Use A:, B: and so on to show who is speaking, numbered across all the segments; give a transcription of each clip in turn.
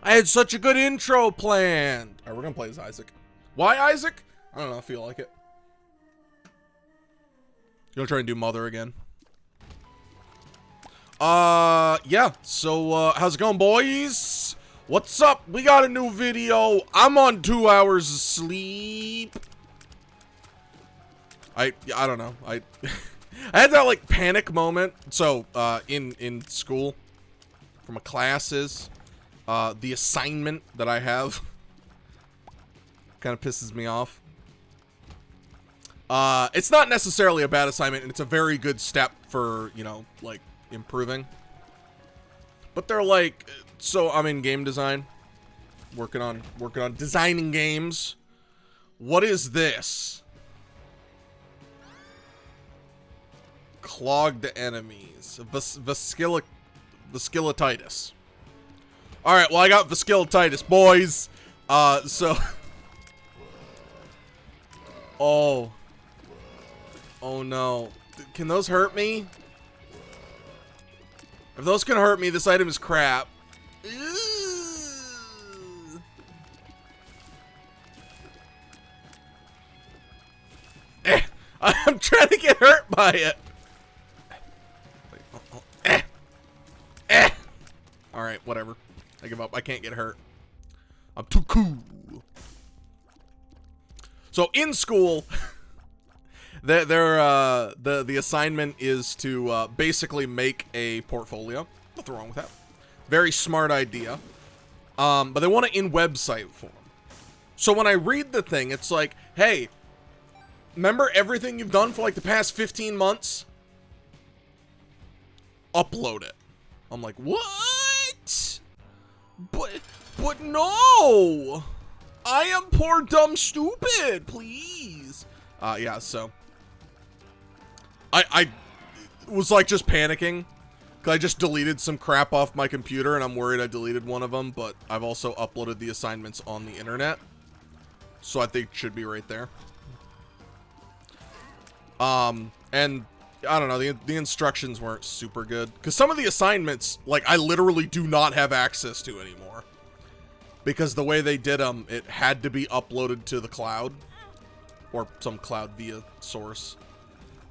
A: I had such a good intro planned. All right, we're gonna play as Isaac. Why Isaac? I don't know, I feel like it. You gonna try and do Mother again? Yeah. So, how's it going, boys? What's up? We got a new video. I'm on 2 hours of sleep. I don't know. I had that, like, panic moment. So, in school, for my classes, the assignment that I have kind of pisses me off. It's not necessarily a bad assignment, and it's a very good step for, you know, like, improving. But they're like, so I'm in game design, working on designing games. What is this? Clogged enemies. Vasculititis. All right, well, I got vasculititis, boys. So. Oh no. Can those hurt me? If those can hurt me, this item is crap. I'm trying to get hurt by it. Alright, whatever. I give up. I can't get hurt. I'm too cool. So in school, the assignment is to basically make a portfolio. Nothing wrong with that. Very smart idea. But they want it in website form. So when I read the thing, it's like, hey, remember everything you've done for like the past 15 months? Upload it. I'm like, what? But no! I am poor, dumb, stupid, please. Yeah, so. I was like just panicking. Cause I just deleted some crap off my computer and I'm worried I deleted one of them, but I've also uploaded the assignments on the internet. So I think it should be right there. And I don't know, the instructions weren't super good. Cause some of the assignments, like, I literally do not have access to anymore. Because the way they did them, it had to be uploaded to the cloud. Or some cloud via source.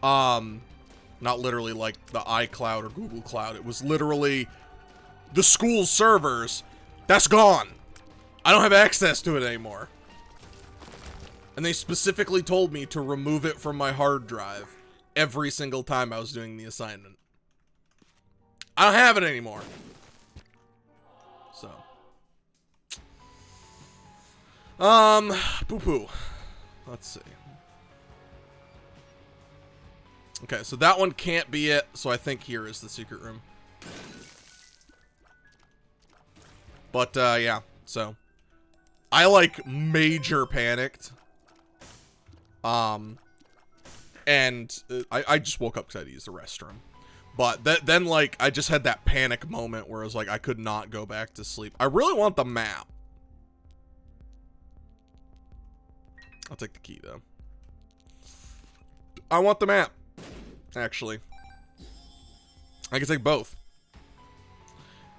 A: Not literally like the iCloud or Google Cloud. It was literally the school servers. That's gone. I don't have access to it anymore. And they specifically told me to remove it from my hard drive every single time I was doing the assignment. I don't have it anymore. So. Poo-poo. Let's see. Okay, so that one can't be it, so I think here is the secret room. But, yeah, so. I, like, major panicked. And I just woke up because I had to use the restroom. But then, like, I just had that panic moment where I was like, I could not go back to sleep. I really want the map. I'll take the key, though. I want the map. Actually, I can take both.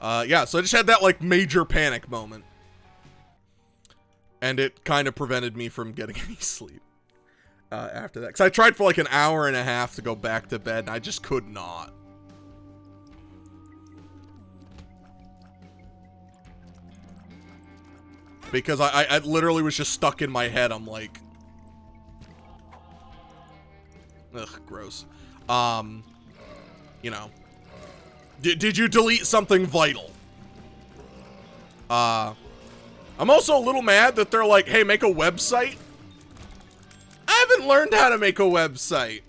A: Yeah, so I just had that, like, major panic moment. And it kind of prevented me from getting any sleep after that. Because I tried for, like, an hour and a half to go back to bed, and I just could not. Because I literally was just stuck in my head. I'm like... Ugh, gross. You know, did you delete something vital? I'm also a little mad that they're like, hey, make a website. I haven't learned how to make a website.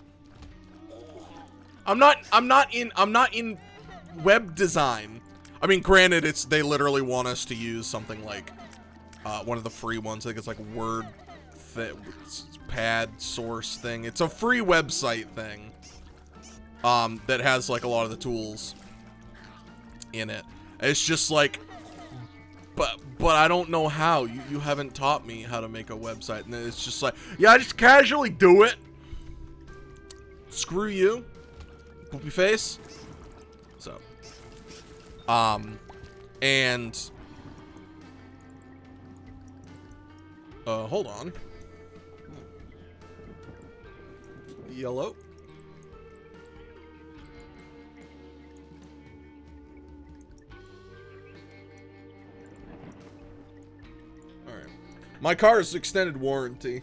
A: I'm not in web design. I mean, granted, they literally want us to use something like, one of the free ones. I think it's like Word Pad source thing. It's a free website thing. That has, like, a lot of the tools in it. It's just like, but I don't know how. You haven't taught me how to make a website. And then it's just like, yeah, I just casually do it. Screw you. Poopy face. So. And Hold on. Yellow. Alright. My car's extended warranty.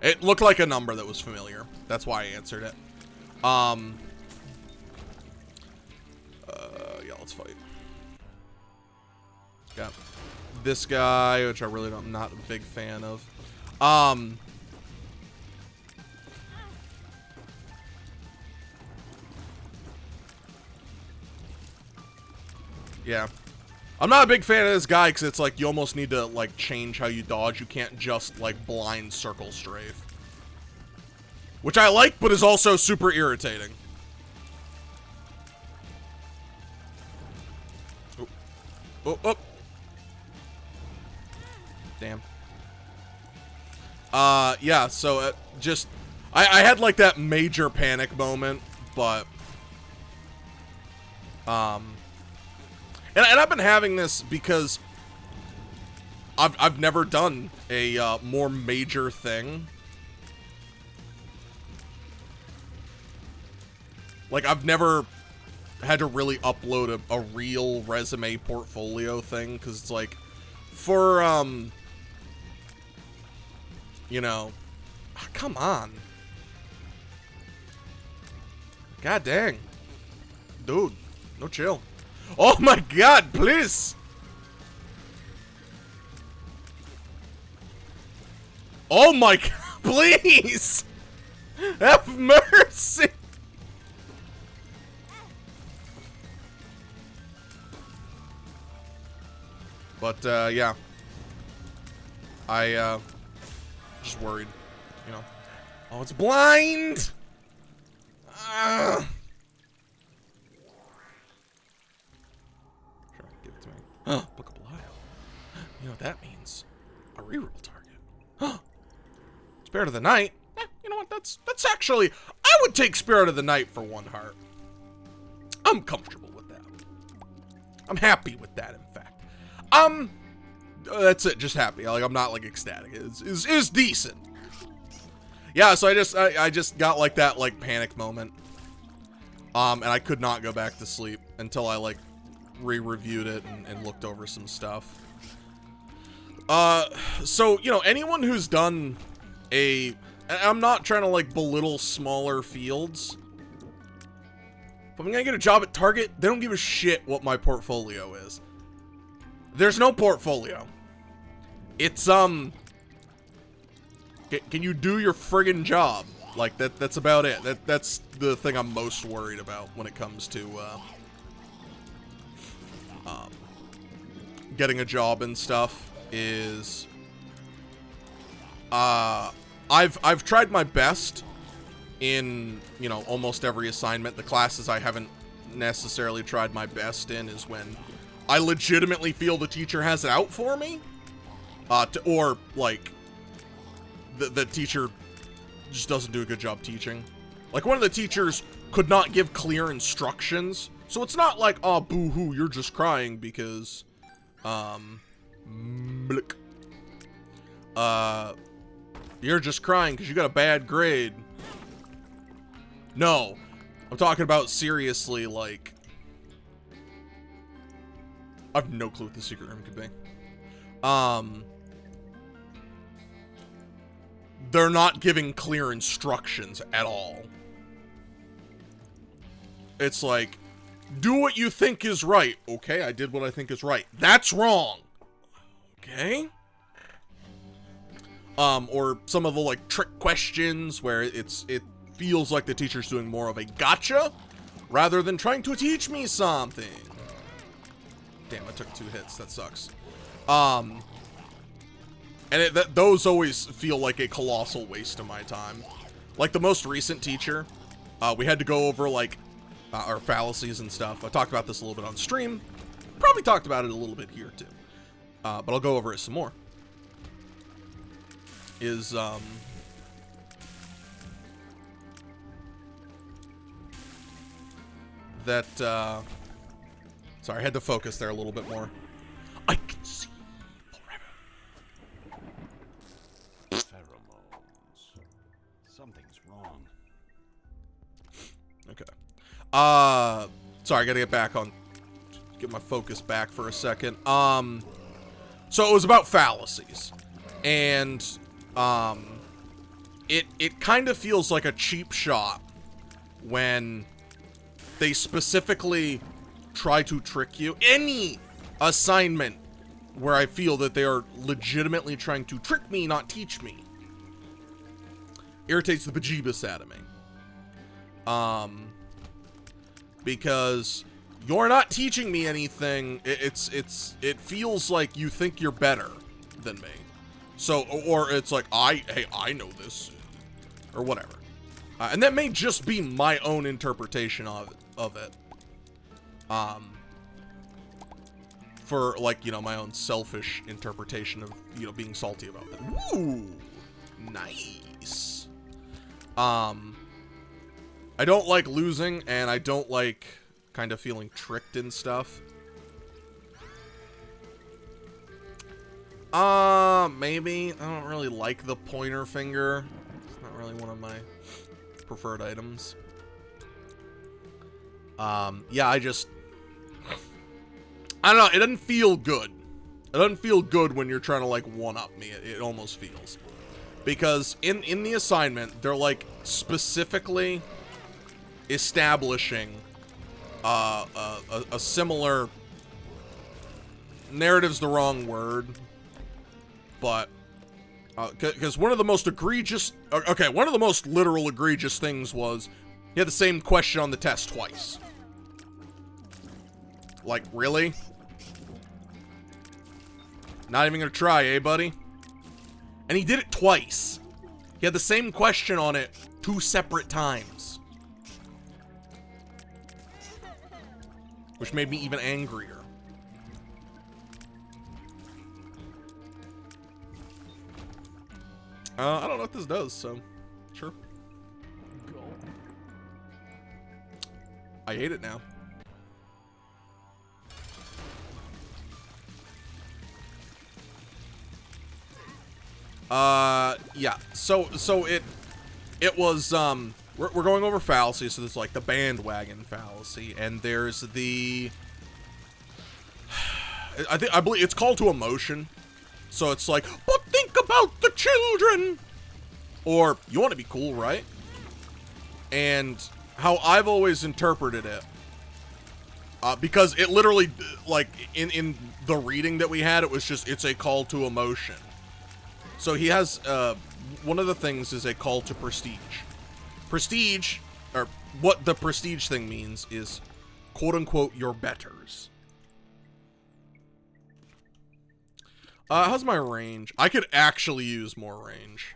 A: It looked like a number that was familiar. That's why I answered it. Yeah, let's fight. Got this guy, which I really don't, I'm not a big fan of. Yeah. I'm not a big fan of this guy because it's like you almost need to like change how you dodge. You can't just like blind circle strafe. Which I like, but is also super irritating. Oh. Oh, oh. Damn. Yeah, so just... I had like that major panic moment, but... And I've been having this because I've never done a more major thing. Like, I've never had to really upload a real resume portfolio thing, because it's like, for, you know, come on. God dang. Dude, no chill. Oh my god, please! Oh my god, please! Have mercy! But, yeah. I, just worried, you know. Oh, it's blind! Sure, give it to me. Book of Belial. You know what that means? A reroll target. Spirit of the Night? You know what, that's actually... I would take Spirit of the Night for 1 heart. I'm comfortable with that. I'm happy with that, in fact. That's it, just happy. Like, I'm not, like, ecstatic. It's decent. Yeah, so I just got, like, that, like, panic moment. And I could not go back to sleep until I, like, re-reviewed it and looked over some stuff. So, you know, anyone who's done a... I'm not trying to, like, belittle smaller fields. If I'm gonna get a job at Target, they don't give a shit what my portfolio is. There's no portfolio. It's, can you do your friggin' job? Like, that's about it. That's the thing I'm most worried about when it comes to, getting a job and stuff is, I've tried my best in, you know, almost every assignment. The classes I haven't necessarily tried my best in is when I legitimately feel the teacher has it out for me, or, like, the teacher just doesn't do a good job teaching. Like, one of the teachers could not give clear instructions, so it's not like, oh, boo-hoo, you're just crying because, you're just crying because you got a bad grade. No, I'm talking about seriously, like, I have no clue what the secret room could be. They're not giving clear instructions at all. It's like, do what you think is right. Okay, I did what I think is right. That's wrong. Okay. Or some of the, like, trick questions where it feels like the teacher's doing more of a gotcha rather than trying to teach me something. Damn, I took 2 hits. That sucks. And those always feel like a colossal waste of my time. Like, the most recent teacher, we had to go over, like, our fallacies and stuff. I talked about this a little bit on stream. Probably talked about it a little bit here, too. But I'll go over it some more. Sorry, I had to focus there a little bit more. I can see forever. Okay. Sorry, I gotta get my focus back for a second. So it was about fallacies. And, it kind of feels like a cheap shot when they specifically try to trick you. Any assignment where I feel that they are legitimately trying to trick me, not teach me, irritates the bejeebus out of me. Because you're not teaching me anything. It feels like you think you're better than me. So, or it's like, hey, I know this, or whatever. And that may just be my own interpretation of it. For, like, you know, my own selfish interpretation of, you know, being salty about it. Ooh, nice. I don't like losing, and I don't like kind of feeling tricked and stuff. Maybe. I don't really like the pointer finger. It's not really one of my preferred items. Yeah, I don't know, it doesn't feel good. It doesn't feel good when you're trying to, like, one-up me. It almost feels. Because in the assignment, they're, like, specifically establishing a similar... Narrative's the wrong word. But... because one of the most egregious... Okay, one of the most literal egregious things was... He had the same question on the test twice. Like, really? Not even gonna try, eh, buddy? And he did it twice. He had the same question on it 2 separate times. Which made me even angrier. I don't know what this does, so... Sure. I hate it now. Yeah. So it was, we're going over fallacies, so there's, like, the bandwagon fallacy, and there's the... I believe it's call to emotion. So it's like, but think about the children! Or, you want to be cool, right? And how I've always interpreted it, because it literally, like, in the reading that we had, it was just, it's a call to emotion. So he has, one of the things is a call to prestige. Prestige, or what the prestige thing means is, quote-unquote, your betters. How's my range? I could actually use more range.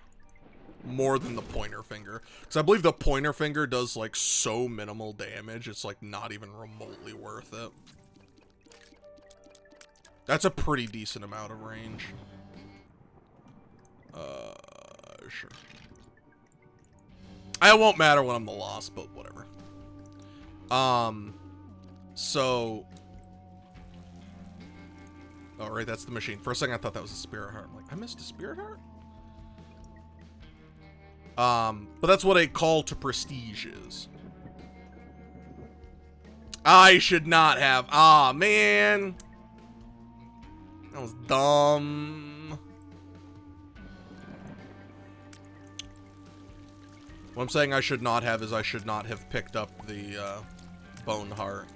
A: More than the pointer finger. Because I believe the pointer finger does, like, so minimal damage, it's, like, not even remotely worth it. That's a pretty decent amount of range. Sure. It won't matter when I'm the loss, but whatever. So... Oh, right, that's the machine. For a second, I thought that was a spirit heart. I'm like, I missed a spirit heart? But that's what a call to prestige is. I should not have. Ah, man. That was dumb. What I'm saying I should not have is I should not have picked up the, bone heart.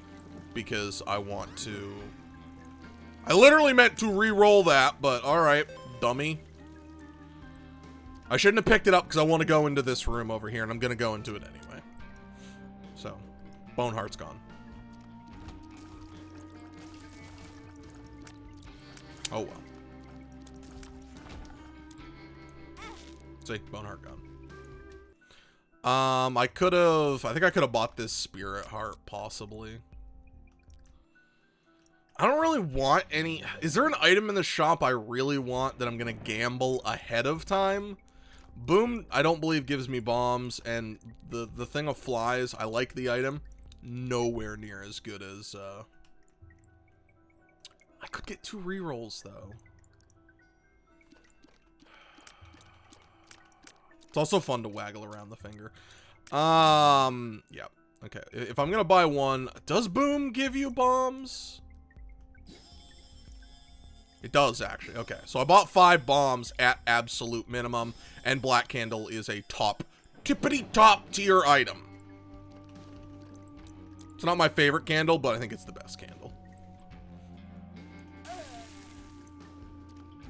A: Because I want to... I literally meant to re-roll that, but alright, dummy. I shouldn't have picked it up because I want to go into this room over here, and I'm going to go into it anyway. So, bone heart's gone. Oh well. See, bone heart gone. I think I could have bought this spirit heart, possibly. I don't really want any... Is there an item in the shop I really want that I'm going to gamble ahead of time? Boom, I don't believe gives me bombs, and the thing of flies, I like the item. Nowhere near as good as, I could get 2 rerolls, though. It's also fun to waggle around the finger. Yeah. Okay, if I'm gonna buy one, does Boom give you bombs? It does, actually. Okay, so I bought 5 bombs at absolute minimum, and Black Candle is a tippity-top tier item. It's not my favorite candle, but I think it's the best candle.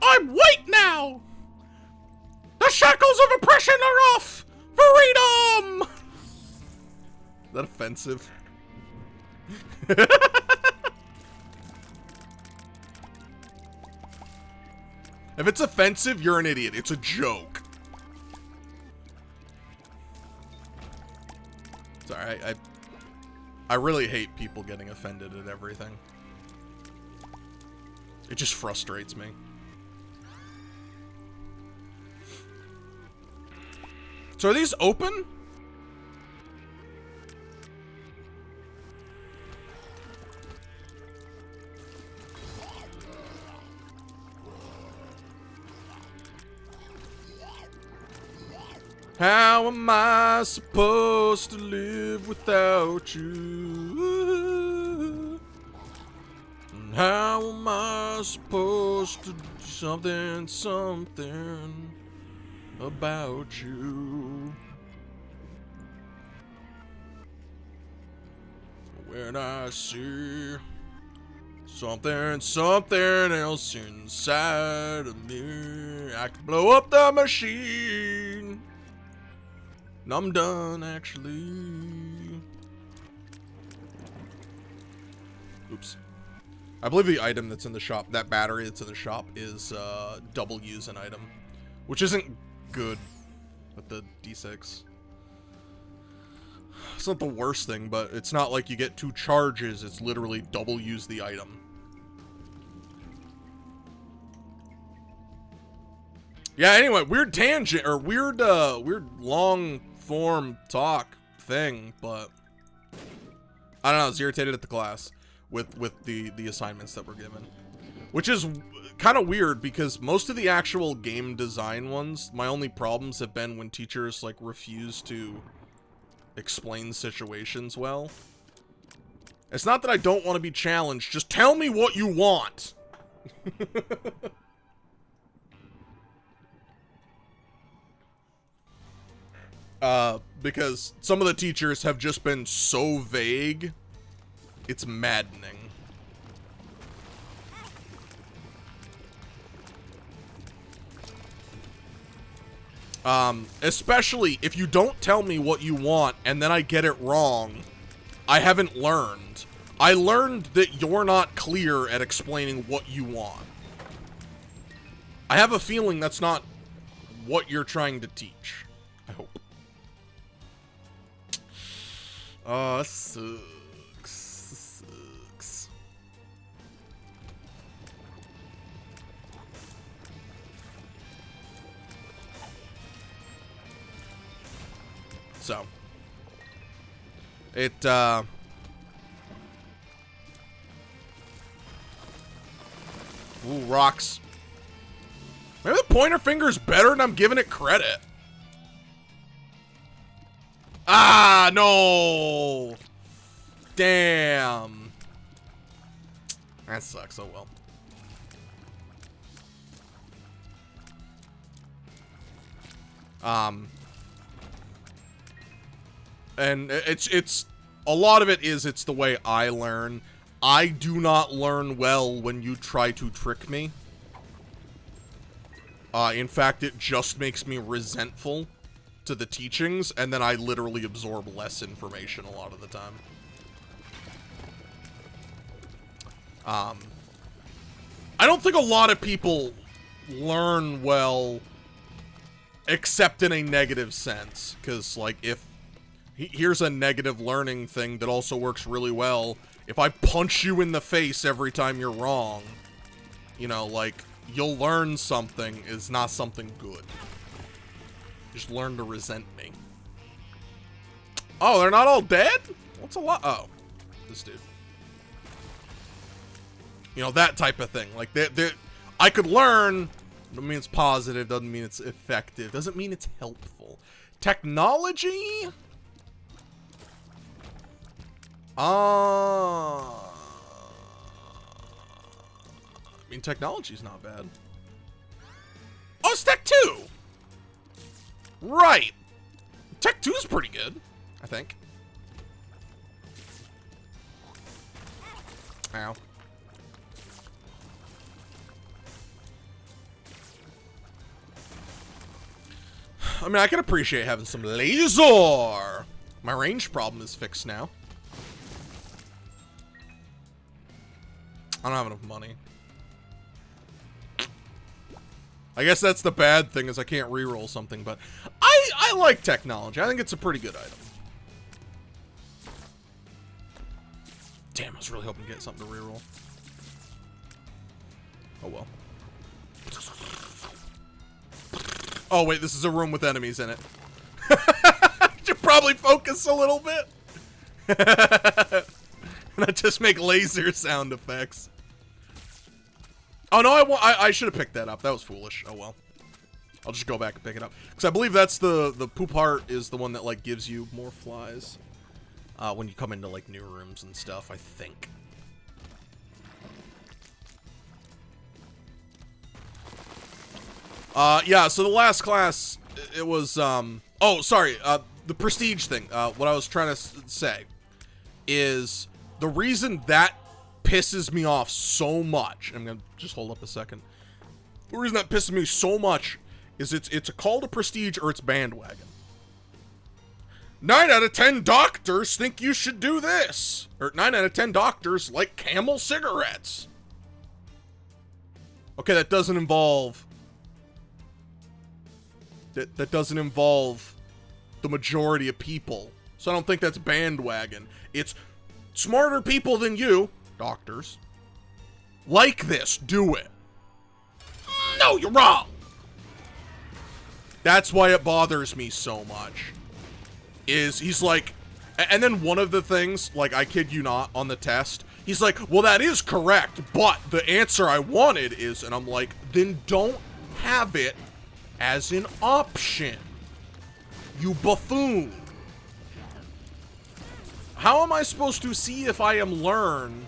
A: I'm white now! The shackles of oppression are off! Freedom! Is that offensive? If it's offensive, you're an idiot. It's a joke. Sorry, I really hate people getting offended at everything. It just frustrates me. So are these open? How am I supposed to live without you? And how am I supposed to do something about you? When I see something else inside of me, I can blow up the machine. And I'm done, actually. Oops. I believe the item that's in the shop, that battery that's in the shop, is double use an item, which isn't good with the D6. It's not the worst thing, but it's not like you get 2 charges. It's literally double use the item. Yeah, anyway, weird tangent, or weird long form talk thing, but I don't know, I was irritated at the class with the assignments that were given, which is kind of weird because most of the actual game design ones, my only problems have been when teachers like refuse to explain situations well. It's not that I don't want to be challenged, just tell me what you want. Because some of the teachers have just been so vague, it's maddening. Especially if you don't tell me what you want and then I get it wrong, I haven't learned. I learned that you're not clear at explaining what you want. I have a feeling that's not what you're trying to teach. I hope. Oh, this sucks. This sucks. So. It, ooh, rocks. Maybe the pointer finger's better than I'm giving it credit. Ah, no! Damn. That sucks, oh well. And it's a lot of it is it's the way I learn. I do not learn well when you try to trick me. In fact, it just makes me resentful to the teachings, and then I literally absorb less information a lot of the time. I don't think a lot of people learn well, except in a negative sense, because, like, if here's a negative learning thing that also works really well. If I punch you in the face every time you're wrong, you know, like, you'll learn something is not something good. Just learn to resent me. Oh, they're not all dead? What's a lot? Oh, this dude. You know, that type of thing. Like, I could learn. Doesn't mean it's positive. Doesn't mean it's effective. Doesn't mean it's helpful. Technology? I mean, technology's not bad. Oh, it's Tech 2! Right! Tech 2 is pretty good, I think. Ow. I mean, I can appreciate having some laser! My range problem is fixed now. I don't have enough money. I guess that's the bad thing, is I can't reroll something, but I like technology. I think it's a pretty good item. Damn, I was really hoping to get something to reroll. Oh well. Oh wait, this is a room with enemies in it. Should probably focus a little bit. Not just make laser sound effects. Oh no, I should have picked that up. That was foolish. Oh well. I'll just go back and pick it up. Because I believe that's the poop heart is the one that like gives you more flies. When you come into like new rooms and stuff, I think. Yeah, so the last class, it was, oh, sorry, the prestige thing. What I was trying to say is the reason that pisses me off so much, I'm gonna just hold up a second. The reason that pisses me so much is it's a call to prestige or it's bandwagon. 9 out of 10 doctors think you should do this. Or 9 out of 10 doctors like Camel cigarettes. Okay, that doesn't involve... That doesn't involve the majority of people. So I don't think that's bandwagon. It's smarter people than you, doctors, like this, do it. No, you're wrong. That's why it bothers me so much. Is he's like, and then one of the things, like, I kid you not, on the test, he's like, well, that is correct, but the answer I wanted is, and I'm like, then don't have it as an option, you buffoon. How am I supposed to see if I am learn?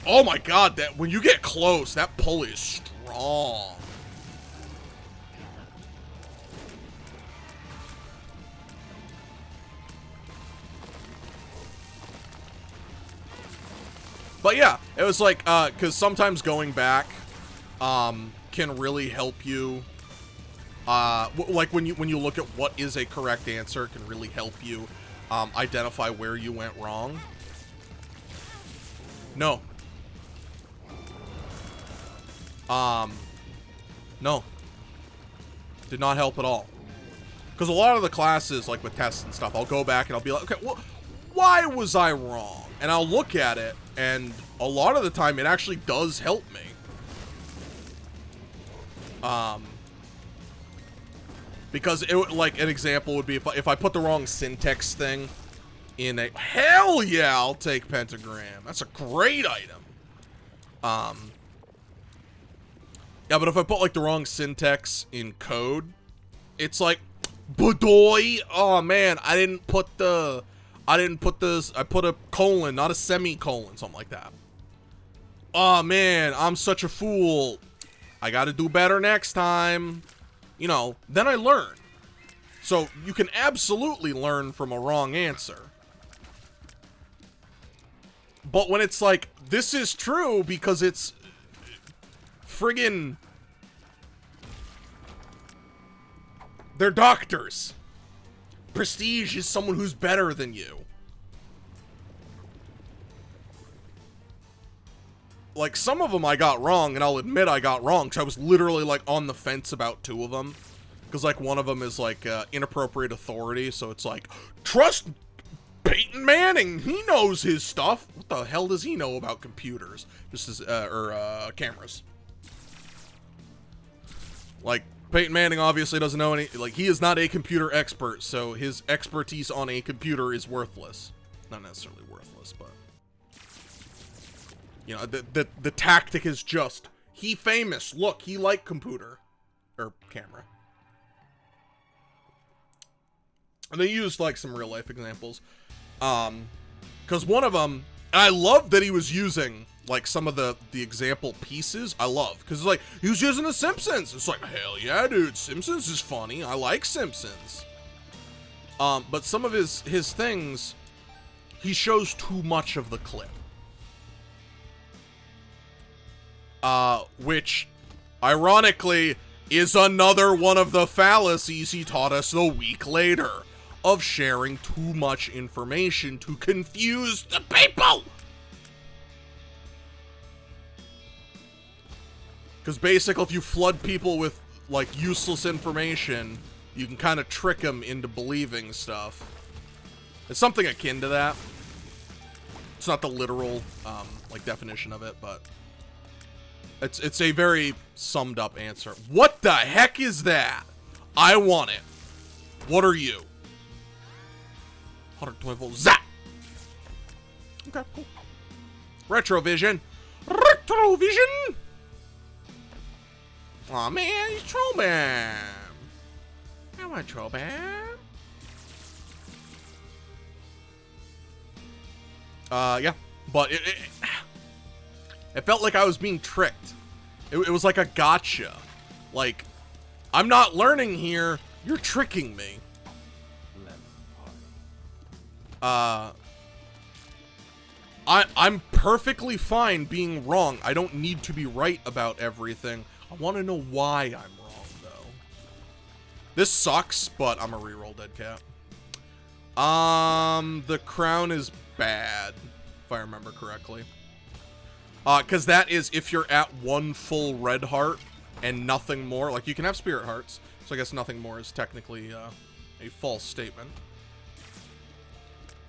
A: Oh my god, that when you get close, that pull is strong. But yeah, it was like, because sometimes going back can really help you. Like when you look at what is a correct answer, it can really help you identify where you went wrong. No. No. Did not help at all. Because a lot of the classes, like with tests and stuff, I'll go back and I'll be like, okay, well, why was I wrong? And I'll look at it, and a lot of the time it actually does help me. Because it would, like, an example would be if I put the wrong syntax thing in a, hell yeah, I'll take pentagram. That's a great item. Yeah, but if I put like the wrong syntax in code, it's like, Badoy, oh man, I put a colon, not a semicolon, something like that. Oh man, I'm such a fool. I gotta do better next time. You know, then I learn. So you can absolutely learn from a wrong answer. But when it's like, this is true because it's friggin', they're doctors. Prestige is someone who's better than you. Like, some of them I got wrong, and I'll admit I got wrong, because I was literally, like, on the fence about 2 of them. Because, like, one of them is, like, inappropriate authority, so it's like, trust Peyton Manning, he knows his stuff. What the hell does he know about computers? Just as, cameras. Like, Peyton Manning obviously doesn't know any, like, he is not a computer expert, so his expertise on a computer is worthless. Not necessarily worthless, but... You know, the tactic is just, he famous, look, he like computer. Or camera. And they used, like, some real-life examples. Because one of them, and I love that he was using, like, some of the example pieces. I love, because it's like, he was using The Simpsons. It's like, hell yeah, dude, Simpsons is funny. I like Simpsons. But some of his things, he shows too much of the clip. Which, ironically, is another one of the fallacies he taught us a week later, of sharing too much information to confuse the people. Because basically, if you flood people with, like, useless information, you can kind of trick them into believing stuff. It's something akin to that. It's not the literal, like, definition of it, but it's a very summed up answer. What the heck is that? I want it. What are you? 120 volt zap. Okay, cool. Retrovision. Retrovision. Aw, man, he's Trollman. I want Trollman. Yeah, but it felt like I was being tricked. It was like a gotcha. Like, I'm not learning here. You're tricking me. I'm perfectly fine being wrong. I don't need to be right about everything. I want to know why I'm wrong, though. This sucks, but I'm a reroll dead cat. The crown is bad, if I remember correctly. Because that is if you're at one full red heart and nothing more. Like, you can have spirit hearts, so I guess nothing more is technically a false statement.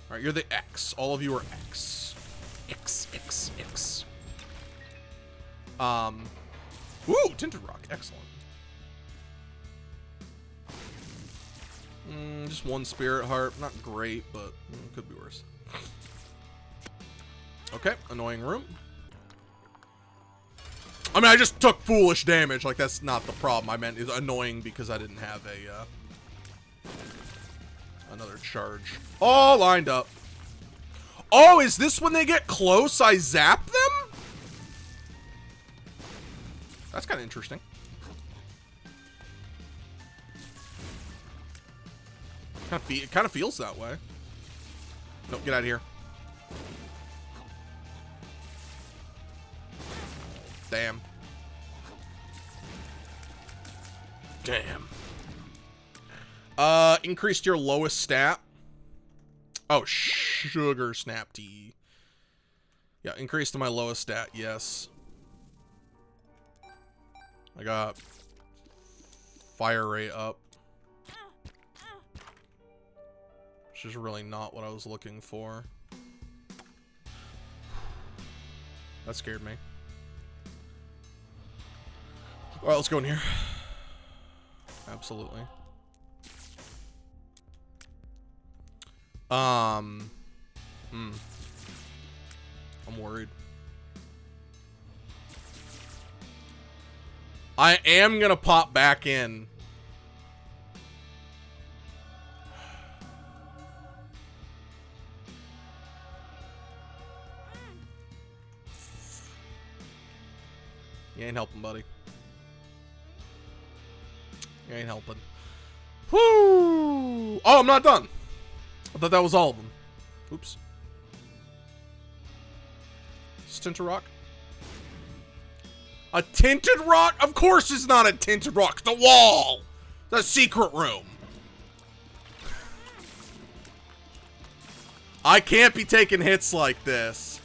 A: All right, you're the X. All of you are X. X, X, X. Ooh, Tinted Rock. Excellent. Just one spirit heart. Not great, but could be worse. Okay, annoying room. I mean, I just took foolish damage. Like, that's not the problem. I meant it's annoying because I didn't have another charge. All lined up. Oh, is this when they get close, I zap them? That's kind of interesting. It kind of feels that way. Nope, get out of here. Damn. Damn. Increased your lowest stat. Oh, sugar snap tea. Yeah, increased to my lowest stat, yes. I got fire rate up. Which is really not what I was looking for. That scared me. Alright, let's go in here. Absolutely. I'm worried. I am gonna pop back in. You ain't helping, buddy. You ain't helping. Whoo! Oh, I'm not done. I thought that was all of them. Oops. Is Tinted Rock? A Tinted Rock? Of course it's not a Tinted Rock. It's the wall. The secret room. I can't be taking hits like this.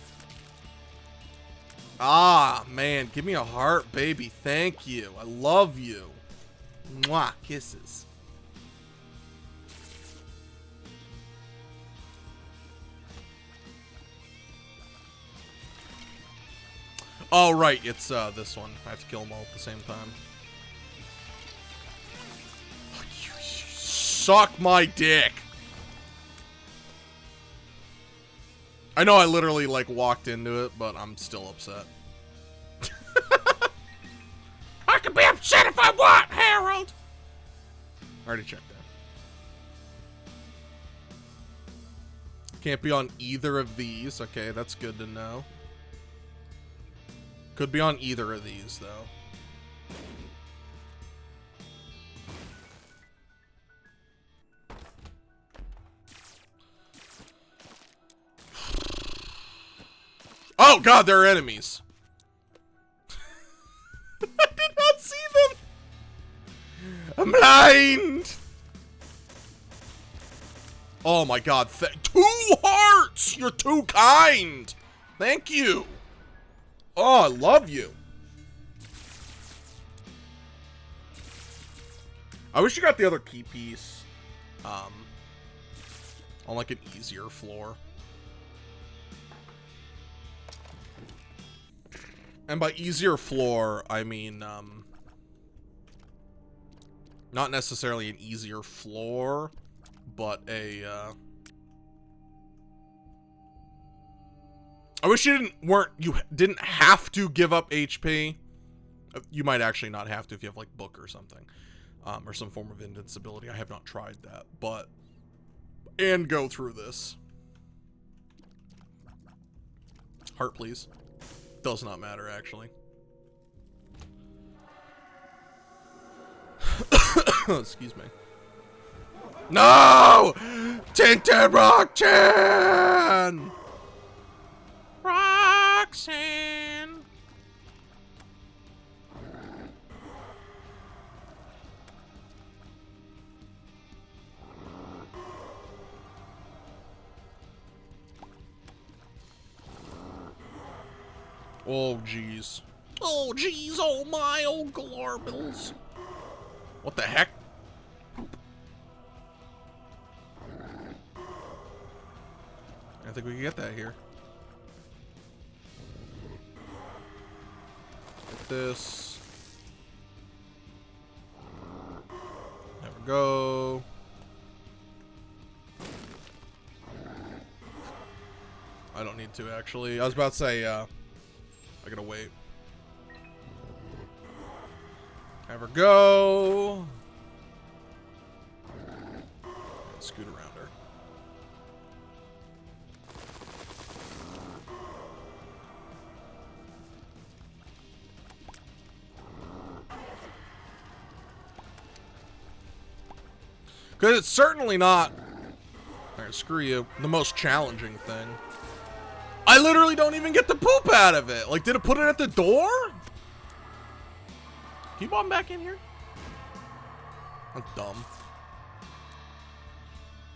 A: Ah, man. Give me a heart, baby. Thank you. I love you. Mwah. Kisses. Oh, right. It's this one. I have to kill them all at the same time. Oh, you suck my dick. I know I literally, like, walked into it, but I'm still upset. I can be upset if I want, Harold! I already checked that. Can't be on either of these. Okay, that's good to know. Could be on either of these, though. Oh, God, they're enemies. I did not see them. I'm blind. Oh, my God. 2 hearts. You're too kind. Thank you. Oh, I love you. I wish you got the other key piece on like an easier floor. And by easier floor, I mean not necessarily an easier floor, but a I wish you didn't have to give up HP. You might actually not have to if you have like book or something. Or some form of invincibility. I have not tried that, but and go through this. Heart, please. Does not matter, actually. Excuse me. No! Tinted Roxanne! Roxanne! Oh, jeez. Oh, jeez. Oh, my old glorbles. What the heck? I think we can get that here. Get this. There we go. I don't need to, actually. I was about to say, I gotta wait. Have her go. Scoot around her. Because it's certainly not, alright, screw you, the most challenging thing. I literally don't even get the poop out of it. Like, did it put it at the door? Can you bomb back in here? That's dumb.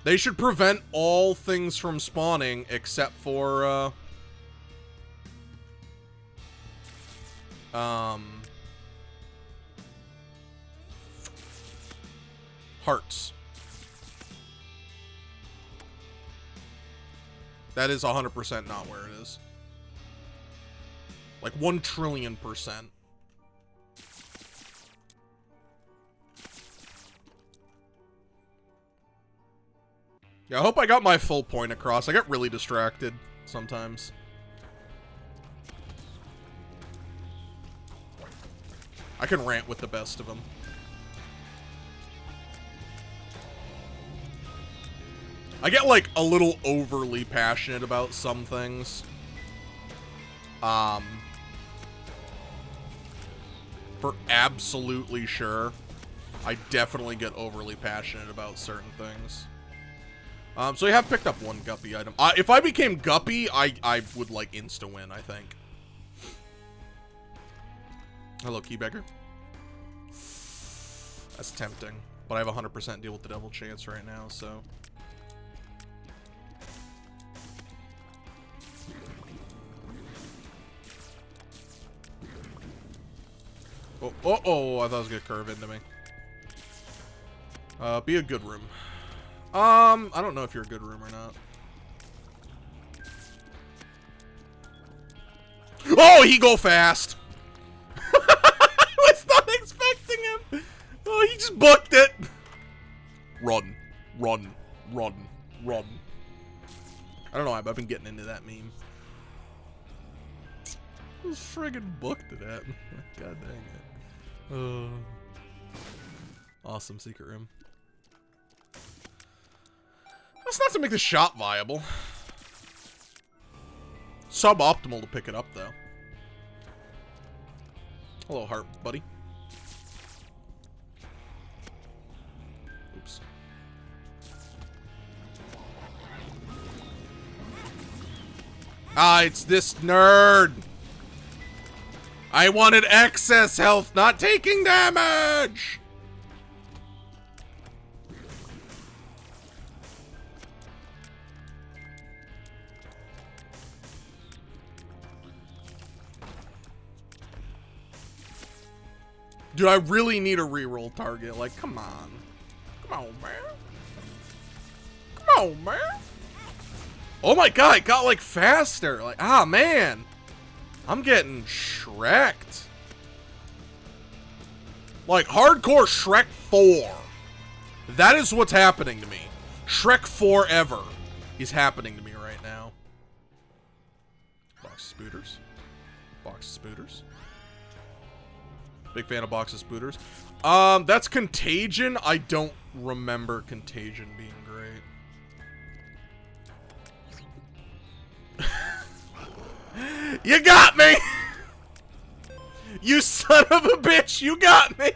A: They should prevent all things from spawning except for, hearts. That is 100% not where it is. Like 1,000,000,000,000%. Yeah, I hope I got my full point across. I get really distracted sometimes. I can rant with the best of them. I get, like, a little overly passionate about some things. For absolutely sure. I definitely get overly passionate about certain things. So you have picked up one Guppy item. If I became Guppy, I would, like, insta-win, I think. Hello, Keybagger. That's tempting. But I have a 100% deal with the double chance right now, so... Oh, I thought it was gonna curve into me. Be a good room. I don't know if you're a good room or not. Oh, he go fast! I was not expecting him! Oh, he just booked it! Run. Run. Run. Run. I don't know, I've been getting into that meme. Who's friggin' booked it at? God dang it. Awesome secret room. That's not to make the shop viable. suboptimal to pick it up, though. Hello, heart, buddy. Oops. Ah, it's this nerd. I wanted excess health, not taking damage. Dude, I really need a reroll target. Like, come on. Come on, man. Come on, man. Oh my god, it got, like, faster. Like, ah, man. I'm getting Shrek'd. Like, hardcore Shrek 4. That is what's happening to me. Shrek forever is happening to me right now. Box of spooters. Box of spooters. Big fan of box of spooters. That's Contagion. I don't remember Contagion being great. You got me! You son of a bitch, you got me!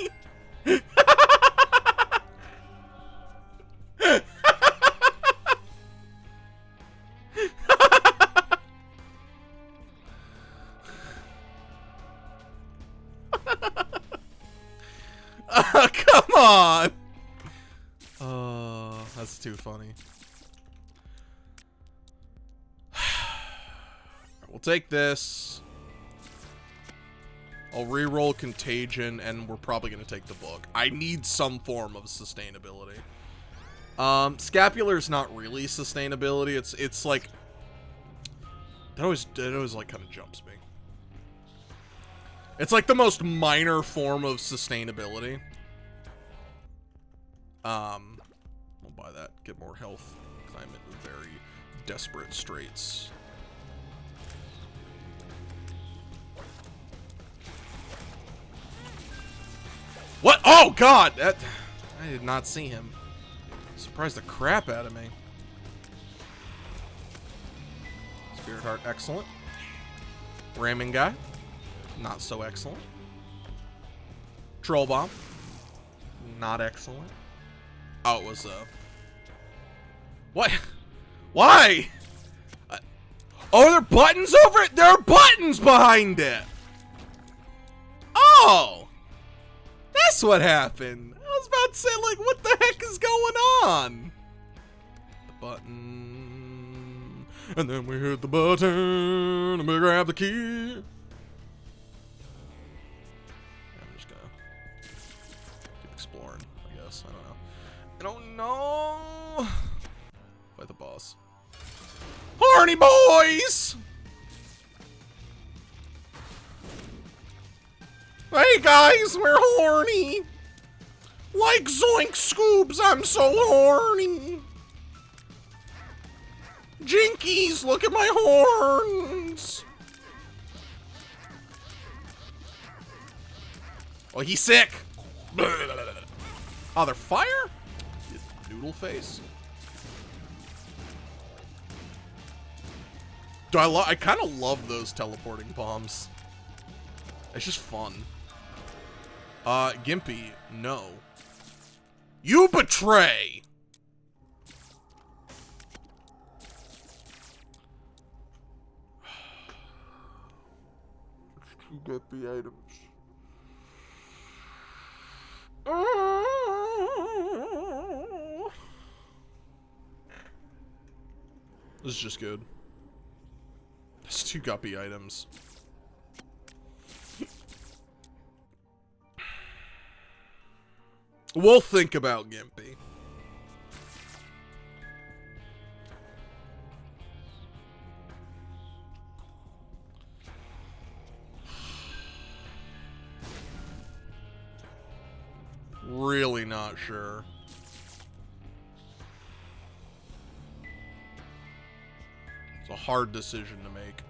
A: Come on! Oh, that's too funny. We'll take this. I'll re-roll Contagion, and we're probably going to take the book. I need some form of sustainability. Scapular's not really sustainability. It's like... That always like, kind of jumps me. It's like the most minor form of sustainability. We'll buy that. Get more health. Because I'm in very desperate straits. What? Oh, God! That, I did not see him. Surprised the crap out of me. Spirit Heart, excellent. Ramming Guy, not so excellent. Troll Bomb, not excellent. Oh, it was, What? Why? Oh, there are buttons over it? There are buttons behind it! Oh! That's what happened. I was about to say, like, what the heck is going on? The button. And then we hit the button. And we grab the key. I'm just gonna keep exploring, I guess. I don't know. Fight the boss. Horny boys! Hey guys, we're horny. Like Zoink Scoops, I'm so horny. Jinkies, look at my horns. Oh, he's sick. Oh, they're fire? Noodle face. I kind of love those teleporting bombs. It's just fun. Gimpy, no. You betray! Two Guppy items. This is just good. There's two Guppy items. We'll think about Gimpy. Really not sure. It's a hard decision to make.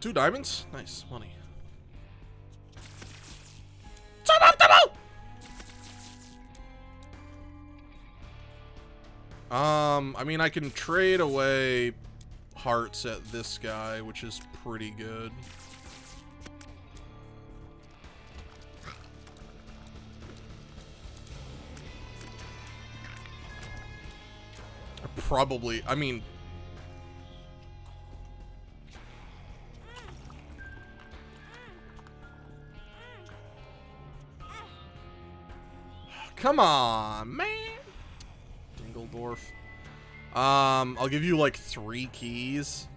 A: Two diamonds? Nice, money. Suboptimal! I mean, I can trade away hearts at this guy, which is pretty good. Probably, I mean... Come on, man. Dingledorf. I'll give you like 3 keys.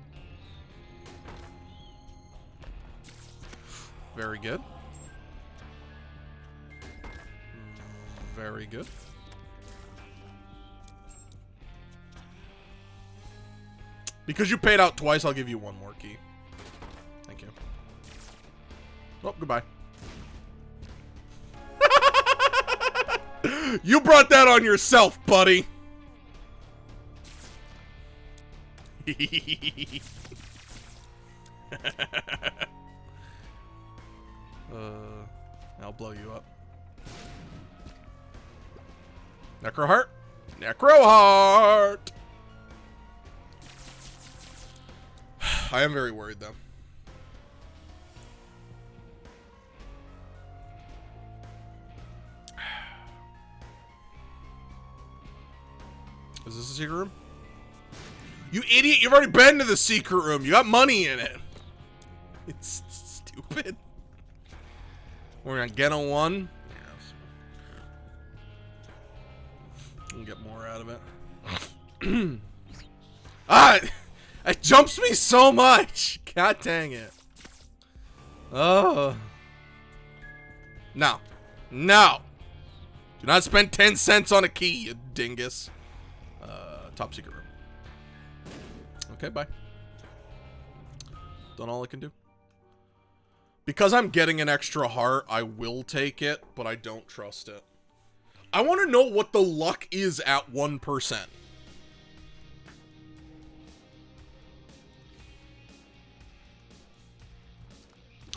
A: Very good. Very good. Because you paid out twice, I'll give you 1 more key. Thank you. Oh, goodbye. You brought that on yourself, buddy. I'll blow you up. Necro heart. Necro heart. I am very worried, though. Is this a secret room? You idiot! You've already been to the secret room. You got money in it. It's stupid. We're gonna get on 1. Yes. We'll get more out of it. Ah! It jumps me so much. God dang it. Oh. No. No. Do not spend 10 cents on a key, you dingus. Top secret room. Okay, bye. Done all I can do. Because I'm getting an extra heart, I will take it, but I don't trust it. I want to know what the luck is at 1%.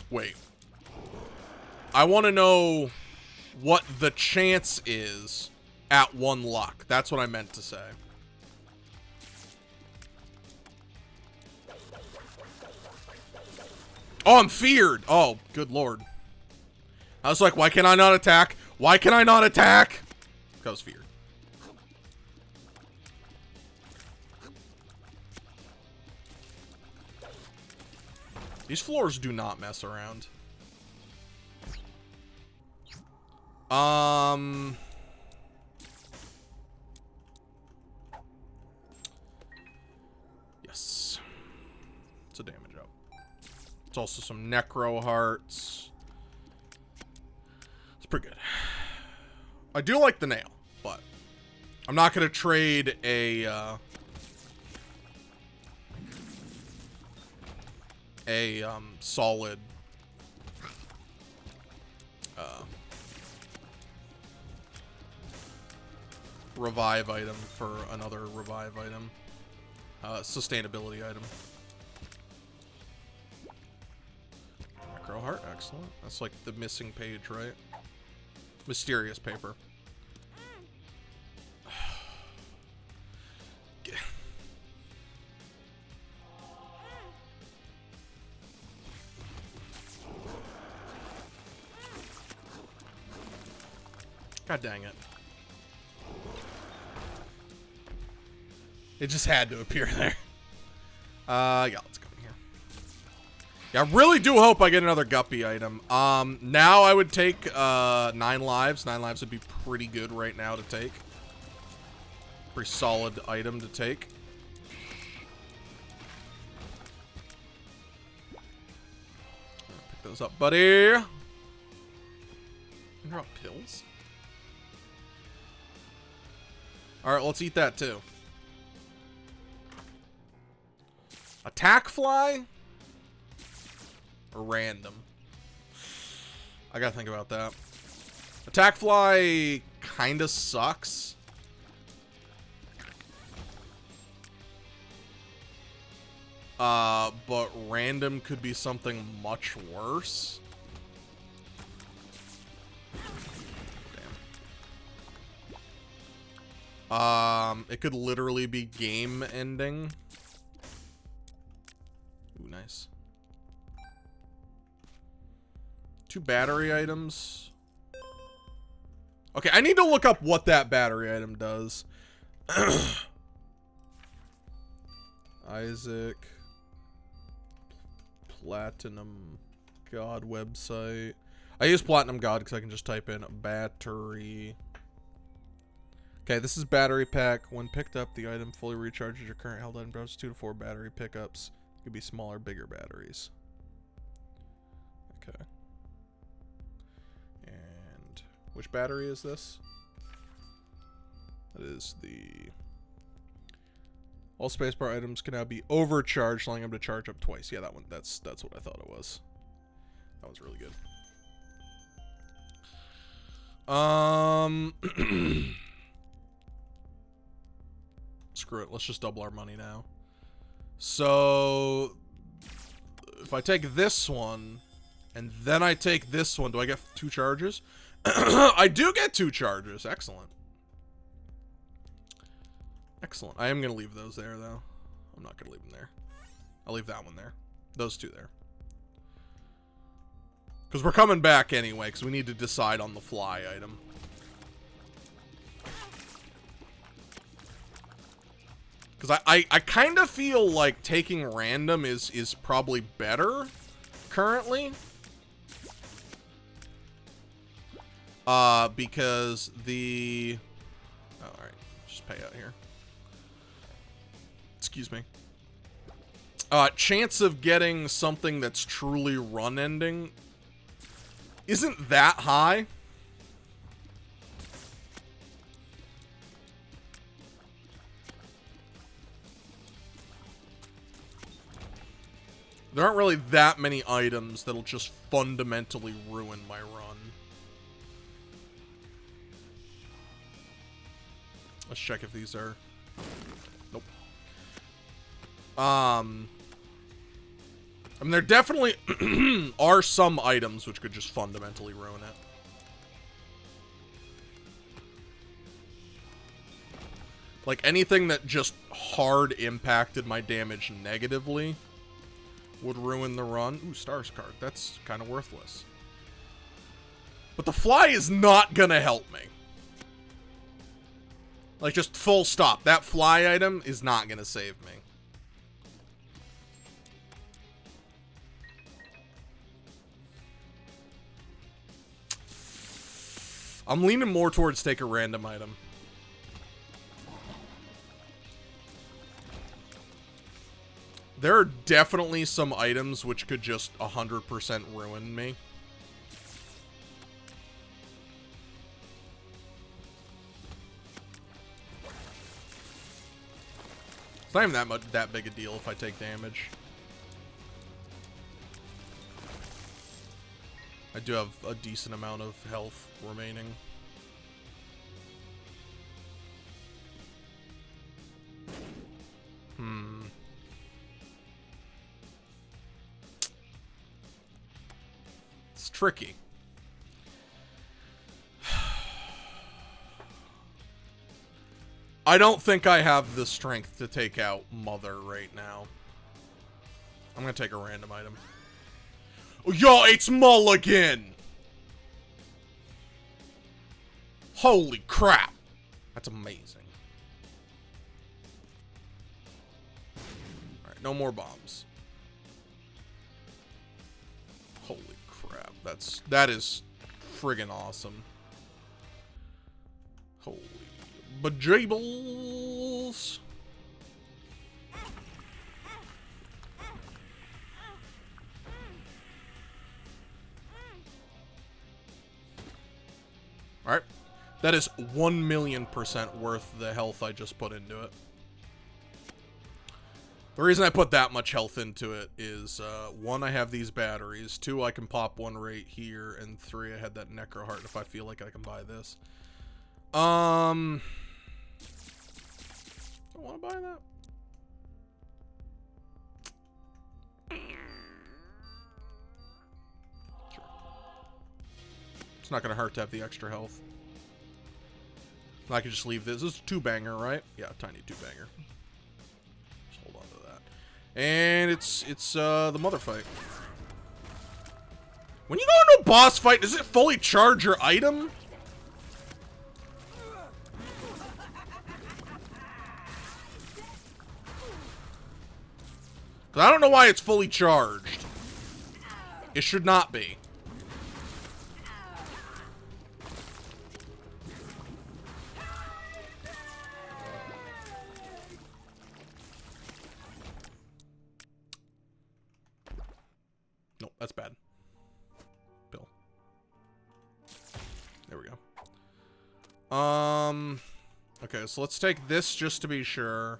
A: Wait. I want to know what the chance is at 1 luck. That's what I meant to say. Oh, I'm feared. Oh, good lord. I was like, why can I not attack? Why can I not attack? Because I was feared. These floors do not mess around. Yes. It's a damage up. It's also some necro hearts. It's pretty good. I do like the nail, but I'm not gonna trade a solid revive item for another revive item. Sustainability item. Necro heart, excellent. That's like the missing page, right? Mysterious paper. God dang it. It just had to appear there. Yeah, let's go in here. Yeah, I really do hope I get another guppy item. Now I would take 9 lives. 9 lives would be pretty good right now to take. Pretty solid item to take. Pick those up, buddy. You drop pills? Alright, let's eat that too. Attack fly? Or random? I gotta think about that. Attack fly kinda sucks. But random could be something much worse. It could literally be game ending. Ooh, nice. 2 battery items. Okay, I need to look up what that battery item does. Isaac Platinum God website. I use Platinum God because I can just type in battery. Okay, this is battery pack. When picked up, the item fully recharges your current held item. Browse 2 to 4 battery pickups. It could be smaller, bigger batteries. Okay. And which battery is this? That is the... All spacebar items can now be overcharged, allowing them to charge up twice. Yeah, that one. That's what I thought it was. That was really good. Screw it. Let's just double our money now. So if I take this one and then I take this one, do I get 2 charges? I do get 2 charges. Excellent. Excellent. I am going to leave those there, though. I'm not going to leave them there. I'll leave that one there. Those 2 there. Because we're coming back anyway, because we need to decide on the fly item. Because I kind of feel like taking random is probably better currently. Because the... Oh, alright. Just pay out here. Excuse me. Chance of getting something that's truly run ending isn't that high. There aren't really that many items that'll just fundamentally ruin my run. Let's check if these are... Nope. I mean, there definitely are some items which could just fundamentally ruin it. Like, anything that just hard impacted my damage negatively would ruin the run. Ooh, stars card. That's kind of worthless. But the fly is not gonna help me. Like, just full stop. That fly item is not gonna save me. I'm leaning more towards take a random item. There are definitely some items which could just 100% ruin me. It's not even that big a deal if I take damage. I do have a decent amount of health remaining. It's tricky. I don't think I have the strength to take out Mother right now. I'm gonna take a random item. Yo, it's Mulligan! Holy crap! That's amazing. Alright, no more bombs. Holy crap. That is friggin' awesome. Holy bejables. Alright. That is 1,000,000% worth the health I just put into it. The reason I put that much health into it is, 1, I have these batteries. 2, I can pop one right here. And 3, I had that Necro Heart if I feel like I can buy this. I want to buy that. Sure. It's not going to hurt to have the extra health. I can just leave this. This is a 2-banger, right? Yeah, tiny 2-banger. Just hold on to that. And it's the mother fight. When you go into a boss fight, does it fully charge your item? I don't know why it's fully charged. It should not be. Nope, that's bad. Bill. There we go. Okay, so let's take this just to be sure.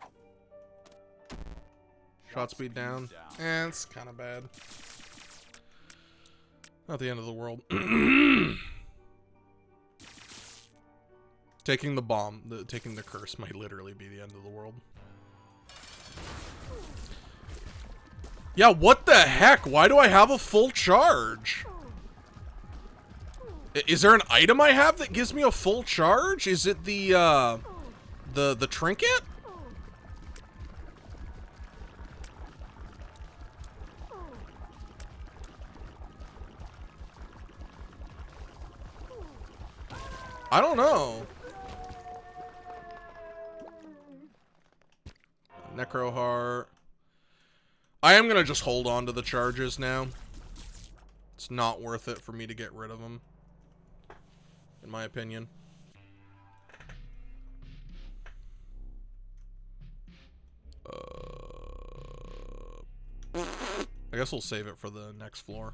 A: Shot speed down. Eh, it's kind of bad. Not the end of the world. Taking the bomb, taking the curse might literally be the end of the world. Yeah, what the heck? Why do I have a full charge? Is there an item I have that gives me a full charge? Is it the trinket? I don't know. Necro heart. I am gonna just hold on to the charges now. It's not worth it for me to get rid of them, in my opinion. I guess we'll save it for the next floor.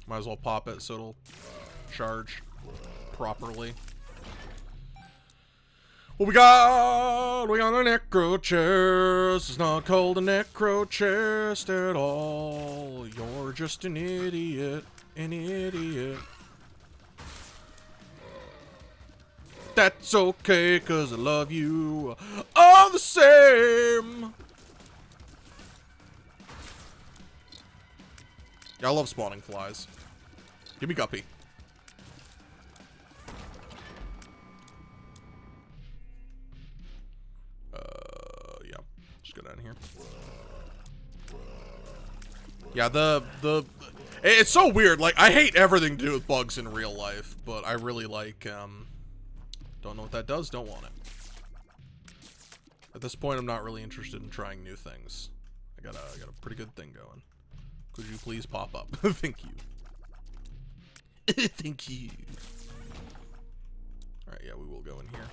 A: Might as well pop it so it'll charge properly. What we got? We got a necro chest. It's not called a necro chest at all. You're just an idiot. An idiot. That's okay, cause I love you all the same. Yeah, I love spawning flies. Give me Guppy. Yeah. Just go down here. Yeah, it's so weird. Like, I hate everything to do with bugs in real life, but I really like, don't know what that does, don't want it. At this point, I'm not really interested in trying new things. I got a pretty good thing going. Could you please pop up? Thank you. Thank you. Alright, yeah, we will go in here.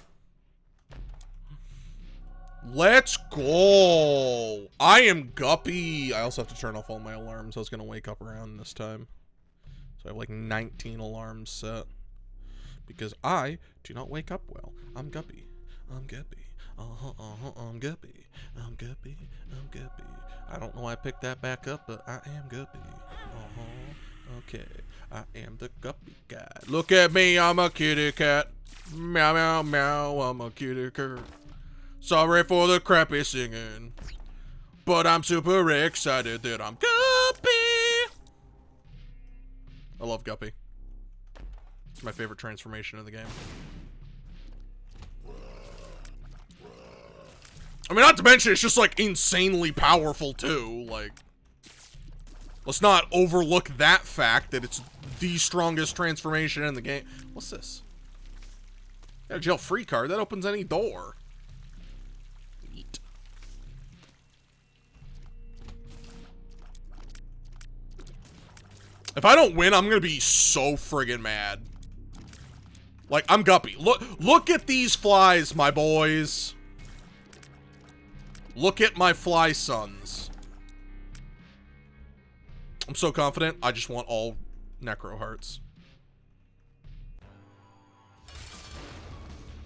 A: Let's go! I am Guppy! I also have to turn off all my alarms. I was gonna wake up around this time. So I have like 19 alarms set. Because I do not wake up well. I'm Guppy. I'm Guppy. I'm Guppy. I'm Guppy. I'm Guppy. I don't know why I picked that back up, but I am Guppy. Okay. I am the Guppy guy. Look at me, I'm a kitty cat. Meow, meow, meow, I'm a kitty cat. Sorry for the crappy singing, but I'm super excited that I'm Guppy. I love Guppy. It's my favorite transformation in the game. I mean, not to mention, it's just, like, insanely powerful, too. Like, let's not overlook that fact that it's the strongest transformation in the game. What's this? Got a jail free card. That opens any door. Neat. If I don't win, I'm gonna be so friggin' mad. Like, I'm Guppy. Look at these flies, my boys. Look at my fly sons. I'm so confident. I just want all necro hearts.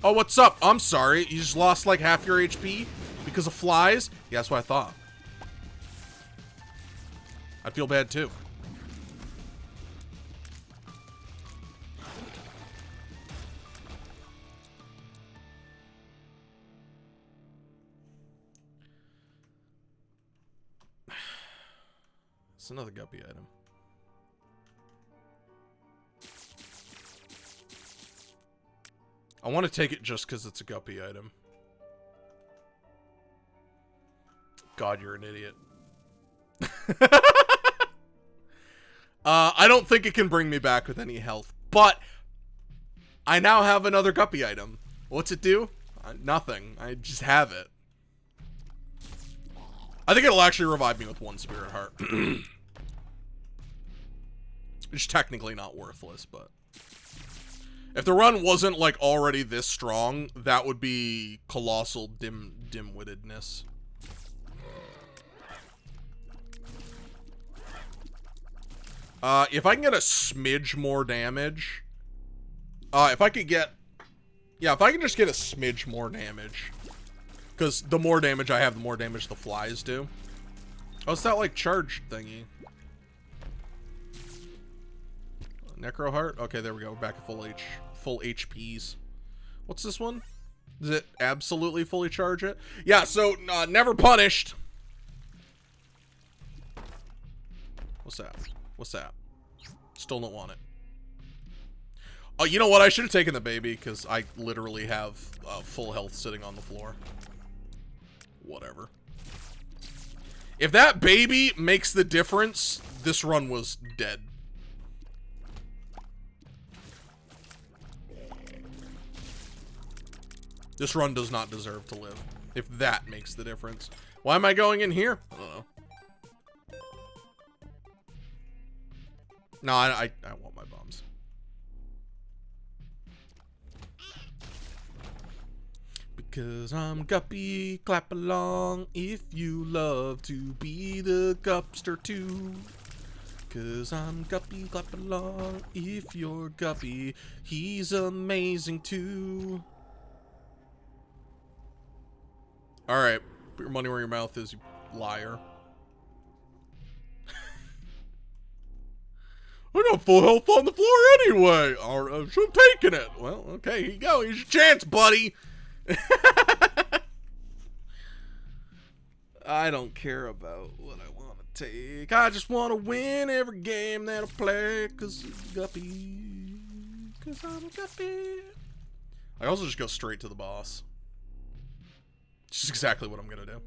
A: Oh, what's up? I'm sorry. You just lost like half your HP because of flies? Yeah, that's what I thought. I'd feel bad too. It's another guppy item. I want to take it just because it's a guppy item. God, you're an idiot. I don't think it can bring me back with any health, but I now have another guppy item. What's it do? Nothing. I just have it. I think it'll actually revive me with 1 spirit heart. It's technically not worthless, but if the run wasn't like already this strong, that would be colossal dim-wittedness. If I can get a smidge more damage, if I could get, yeah, if I can just get a smidge more damage, because the more damage I have, the more damage the flies do. Oh, it's that like charge thingy. Necro heart. Okay, there we go. We're back at full HPs. What's this one? Does it absolutely fully charge it? Yeah. So never punished. What's that? What's that? Still don't want it. Oh, you know what? I should have taken the baby because I literally have full health sitting on the floor. Whatever. If that baby makes the difference, this run was dead. This run does not deserve to live. If that makes the difference. Why am I going in here? I don't know. No, I want my bombs. Because I'm Guppy, clap along if you love to be the Gupster too. Because I'm Guppy, clap along if you're Guppy, he's amazing too. Alright, put your money where your mouth is, you liar. I got full health on the floor anyway. Or should have taken it. Well, okay, here you go. Here's your chance, buddy. I don't care about what I want to take. I just want to win every game that I play. Cause Guppy. Cause I'm a Guppy. I also just go straight to the boss. Which is exactly what I'm gonna do.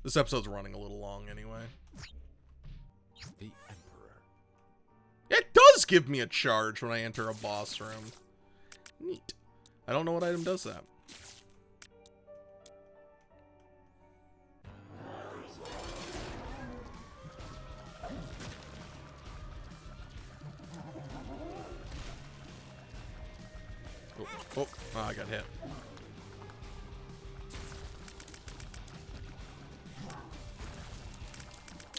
A: This episode's running a little long anyway.
B: The Emperor.
A: It does give me a charge when I enter a boss room. Neat. I don't know what item does that. Oh, I got hit.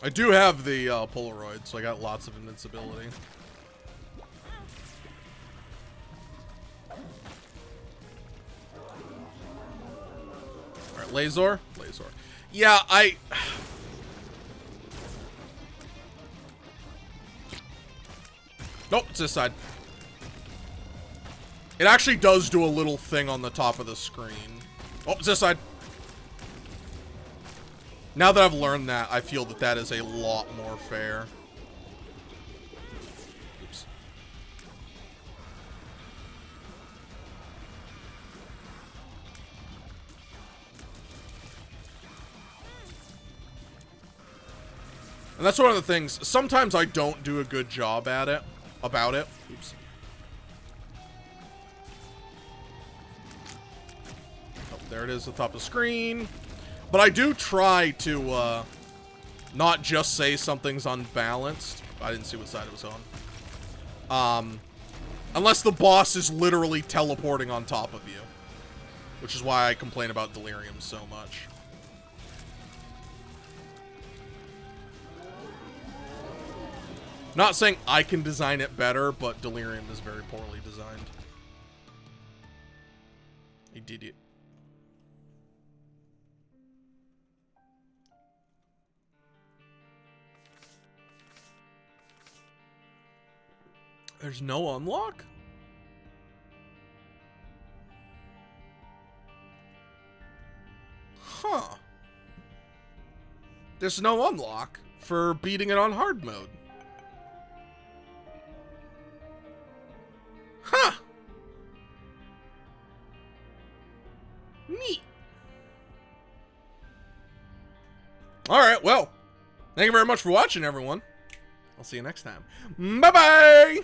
A: I do have the Polaroid, so I got lots of invincibility. Alright, Lazor. Yeah, Nope, it's this side. It actually does do a little thing on the top of the screen. Oh, it's this side. Now that I've learned that, I feel that that is a lot more fair. Oops. And that's one of the things. Sometimes I don't do a good job at it. About it. Oops. Oh, there it is at the top of the screen. But I do try to not just say something's unbalanced. I didn't see what side it was on. Unless the boss is literally teleporting on top of you. Which is why I complain about Delirium so much. Not saying I can design it better, but Delirium is very poorly designed. He did it. There's no unlock? Huh. There's no unlock for beating it on hard mode. Huh. Neat. Alright, well. Thank you very much for watching, everyone. I'll see you next time. Bye-bye!